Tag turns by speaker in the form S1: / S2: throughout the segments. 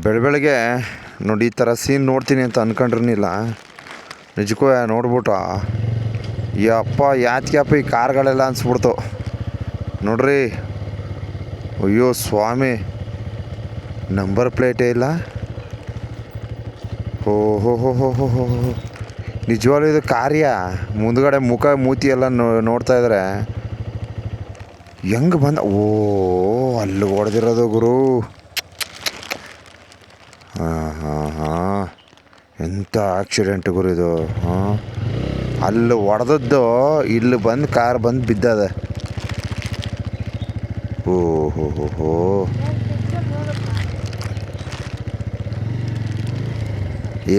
S1: ಬೆಳಗ್ಗೆ ನೋಡಿ ಈ ಥರ ಸೀನ್ ನೋಡ್ತೀನಿ ಅಂತ ಅಂದ್ಕೊಂಡಿರ್ನಿಲ್ಲ. ನಿಜಕ್ಕೂ ನೋಡ್ಬಿಟ್ಟು ಯಪ್ಪ ಯಾತ್ಕ್ಯಪ್ಪ ಈ ಕಾರ್ಗಳೆಲ್ಲ ಅನ್ಸ್ಬಿಡ್ತು ನೋಡ್ರಿ. ಅಯ್ಯೋ ಸ್ವಾಮಿ, ನಂಬರ್ ಪ್ಲೇಟೇ ಇಲ್ಲ. ಹೋ ಹೋ ಹೋ ಹೋ ಹೋ ಹೋ ನಿಜವಾಗ್ಲೂ ಇದು ಕಾರ್ಯ. ಮುಂದ್ಗಡೆ ಮುಖ ಮೂತಿ ಎಲ್ಲ ನೋಡ್ತಾ ಇದ್ದಾರೆ ಹೆಂಗೆ ಬಂದ. ಓ ಅಲ್ಲಿ ಹೊಡೆದಿರೋದು ಗುರು. ಹಾಂ ಹಾಂ ಹಾಂ ಎಂಥ ಆಕ್ಸಿಡೆಂಟ್ ಗುರು ಇದು. ಹಾಂ ಅಲ್ಲಿ ಹೊಡೆದದ್ದು ಇಲ್ಲಿ ಬಂದು ಕಾರ್ ಬಂದು ಬಿದ್ದದೆ. ಓ ಹೋ ಹೋ ಹೋ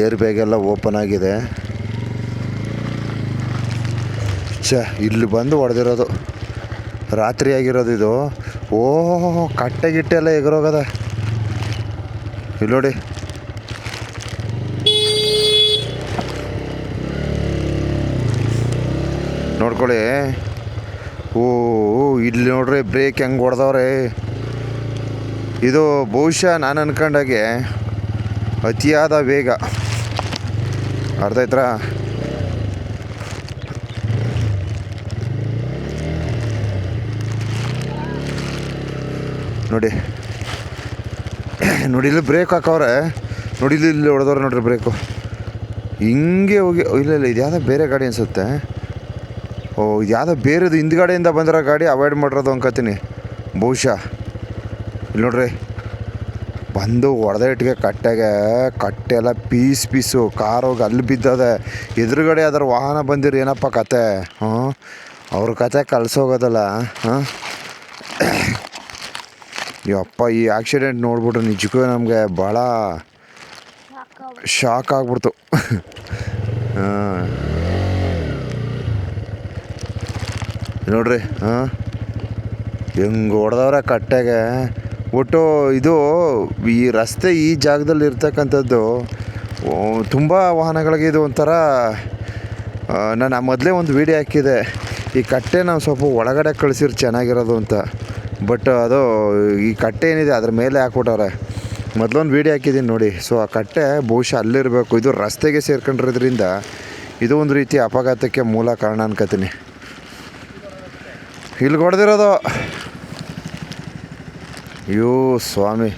S1: ಏರ್ ಬ್ಯಾಗೆಲ್ಲ ಓಪನ್ ಆಗಿದೆ. ಇಲ್ಲಿ ಬಂದು ಹೊಡೆದಿರೋದು. ರಾತ್ರಿ ಆಗಿರೋದು ಇದು. ಓಹ್ ಕಟ್ಟೆ ಗಿಟ್ಟೆ ಎಲ್ಲ ಎಗರೋಗದ ಇಲ್ಲಿ ನೋಡಿ. ನೋಡ್ಕೊಳ್ಳಿ. ಓ ಇಲ್ಲಿ ನೋಡ್ರಿ ಬ್ರೇಕ್ ಹೆಂಗೆ ಹೊಡೆದವ್ರೆ. ಇದು ಬಹುಶಃ ನಾನು ಅನ್ಕೊಂಡಾಗೆ ಅತಿಯಾದ ವೇಗ. ಅರ್ಥ ಆಯ್ತಾ? ನೋಡಿ ನೋಡಿ ಇಲ್ಲಿ ಬ್ರೇಕ್ ಹಾಕವ್ರೆ ನೋಡಿ. ಇಲ್ಲಿ ಹೊಡೆದವ್ರೆ ನೋಡ್ರಿ ಬ್ರೇಕು. ಹಿಂಗೆ ಹೋಗಿ ಇಲ್ಲ ಇದು ಯಾವುದೋ ಬೇರೆ ಗಾಡಿ ಅನಿಸುತ್ತೆ. ಓ ಇದು ಯಾವುದೋ ಬೇರೆದು ಹಿಂದ್ಗಡೆಯಿಂದ ಬಂದಿರೋ ಗಾಡಿ ಅವಾಯ್ಡ್ ಮಾಡಿರೋದು ಅನ್ಕೋತೀನಿ ಬಹುಶಃ. ಇಲ್ಲಿ ನೋಡ್ರಿ ಬಂದು ಹೊಡೆದ ಇಟ್ಟಿಗೆ ಕಟ್ಟೆ ಎಲ್ಲ ಪೀಸು. ಕಾರ್ ಹೋಗಿ ಅಲ್ಲಿ ಬಿದ್ದದೆ. ಎದುರುಗಡೆ ಅದರ ವಾಹನ ಬಂದಿರಿ ಏನಪ್ಪ ಕತೆ. ಹಾಂ ಅವ್ರ ಕತೆ ಕಳ್ಸೋಗೋದಲ್ಲ. ಹಾಂ ಯಪ್ಪ ಈ ಆಕ್ಸಿಡೆಂಟ್ ನೋಡ್ಬಿಟ್ರೆ ನಿಜಕ್ಕೂ ನಮಗೆ ಭಾಳ ಶಾಕ್ ಆಗ್ಬಿಡ್ತು. ಹಾಂ ನೋಡ್ರಿ. ಹಾಂ ಹೆಂಗೆ ಹೊಡೆದವ್ರೆ ಕಟ್ಟೆಗೆ. ಒಟ್ಟು ಇದು ಈ ರಸ್ತೆ ಈ ಜಾಗದಲ್ಲಿ ಇರ್ತಕ್ಕಂಥದ್ದು ತುಂಬ ವಾಹನಗಳಿಗೆ ಇದು ಒಂಥರ. ನಾನು ಮೊದಲೇ ಒಂದು ವೀಡಿಯೋ ಹಾಕಿದೆ, ಈ ಕಟ್ಟೆ ನಾವು ಸ್ವಲ್ಪ ಒಳಗಡೆ ಕಳಿಸಿರು ಚೆನ್ನಾಗಿರೋದು ಅಂತ. ಬಟ್ ಅದು ಈ ಕಟ್ಟೆ ಏನಿದೆ ಅದ್ರ ಮೇಲೆ ಹಾಕ್ಬಿಟ್ಟವ್ರೆ. ಮೊದಲೊಂದು ವೀಡಿಯೋ ಹಾಕಿದ್ದೀನಿ ನೋಡಿ. ಸೊ ಆ ಕಟ್ಟೆ ಬಹುಶಃ ಅಲ್ಲಿರಬೇಕು. ಇದು ರಸ್ತೆಗೆ ಸೇರ್ಕೊಂಡಿರೋದ್ರಿಂದ ಇದು ಒಂದು ರೀತಿ ಅಪಘಾತಕ್ಕೆ ಮೂಲ ಕಾರಣ ಅನ್ಕೋತೀನಿ. ಇಲ್ಲಿ ಹೊಡೆದಿರೋದು. ಅಯ್ಯೋ ಸ್ವಾಮಿ.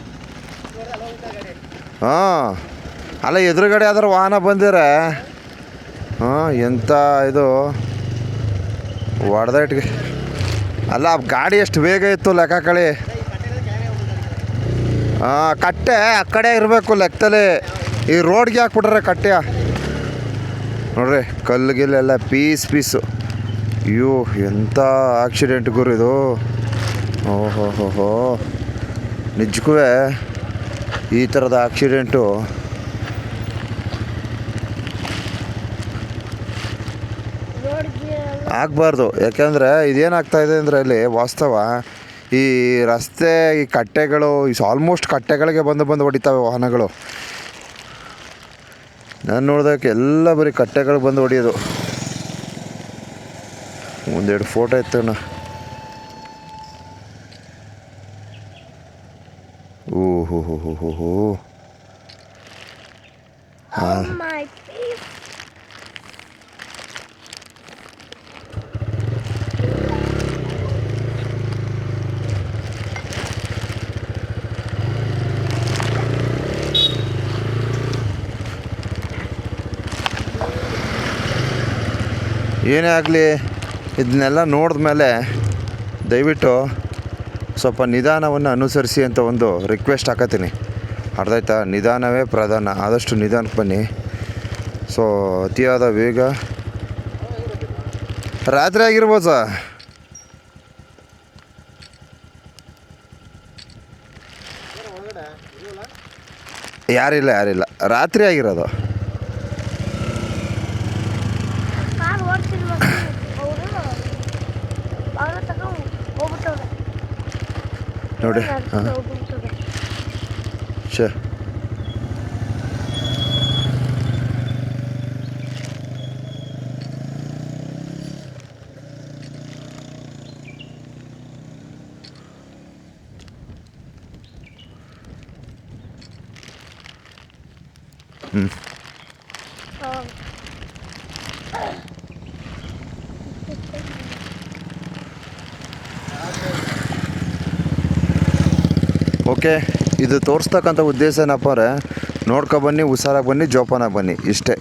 S1: ಹಾಂ ಅಲ್ಲ ಎದುರುಗಡೆ ಯಾವ್ದಾರು ವಾಹನ ಬಂದಿರ. ಹಾಂ ಎಂಥ ಇದು ಹೊಡೆದ ಇಟ್ಟಿಗೆ. ಅಲ್ಲ ಗಾಡಿ ಎಷ್ಟು ಬೇಗ ಇತ್ತು ಲೆಕ್ಕ ಕಳಿ. ಹಾಂ ಕಟ್ಟೆ ಆ ಕಡೆ ಇರಬೇಕು ಲೆಕ್ಕದಲ್ಲಿ. ಈ ರೋಡ್ಗೆ ಹಾಕ್ಬಿಟ್ರೆ ಕಟ್ಟೆ ನೋಡ್ರಿ. ಕಲ್ಲುಗಿಲ್ಲೆಲ್ಲ ಪೀಸು. ಅಯ್ಯೋ ಎಂಥ ಆಕ್ಸಿಡೆಂಟ್ ಗುರು ಇದು. ಓಹೋ ಹೋ ಹೋ ನಿಜಕ್ಕೂ ಈ ಥರದ ಆಕ್ಸಿಡೆಂಟು ಆಗಬಾರ್ದು. ಯಾಕೆಂದರೆ ಇದೇನಾಗ್ತಾಯಿದೆ ಅಂದರೆ ಅಲ್ಲಿ ವಾಸ್ತವ ಈ ರಸ್ತೆ ಈ ಕಟ್ಟೆಗಳು ಆಲ್ಮೋಸ್ಟ್ ಕಟ್ಟೆಗಳಿಗೆ ಬಂದು ಹೊಡಿತಾವೆ ವಾಹನಗಳು. ನಾನು ನೋಡಿದಕ್ಕೆ ಎಲ್ಲ ಬರೀ ಕಟ್ಟೆಗಳು ಬಂದು ಹೊಡಿಯೋದು. ಒಂದೆರಡು ಫೋಟೋ ಎತ್ತೋಣ. ಓಹೋ ಹೋ ಹೋ ಹೋ ಹೋ ಹಾಂ ಏನೇ ಆಗಲಿ ಇದನ್ನೆಲ್ಲ ನೋಡಿದ್ಮೇಲೆ ದಯವಿಟ್ಟು ಸ್ವಲ್ಪ ನಿಧಾನವನ್ನು ಅನುಸರಿಸಿ ಅಂತ ಒಂದು ರಿಕ್ವೆಸ್ಟ್ ಹಾಕತ್ತೀನಿ. ಅರ್ಥ ಆಯ್ತಾ? ನಿಧಾನವೇ ಪ್ರಧಾನ. ಆದಷ್ಟು ನಿಧಾನಕ್ಕೆ ಬನ್ನಿ. ಸೊ ಅತಿಯಾದ ವೇಗ ರಾತ್ರಿ ಆಗಿರ್ಬೋದು ಸರ್. ಯಾರಿಲ್ಲ ರಾತ್ರಿ ಆಗಿರೋದು. ನೋಡಿ ಹಾಂ ಹ್ಞೂ ಓಕೆ, ಇದು ತೋರಿಸ್ತಕ್ಕಂಥ ಉದ್ದೇಶ ಏನಪ್ಪ ಅಂದರೆ ನೋಡ್ಕೊಬನ್ನಿ, ಹುಷಾರಾಗಿ ಬನ್ನಿ, ಜೋಪಾನಾಗಿ ಬನ್ನಿ, ಇಷ್ಟೇ.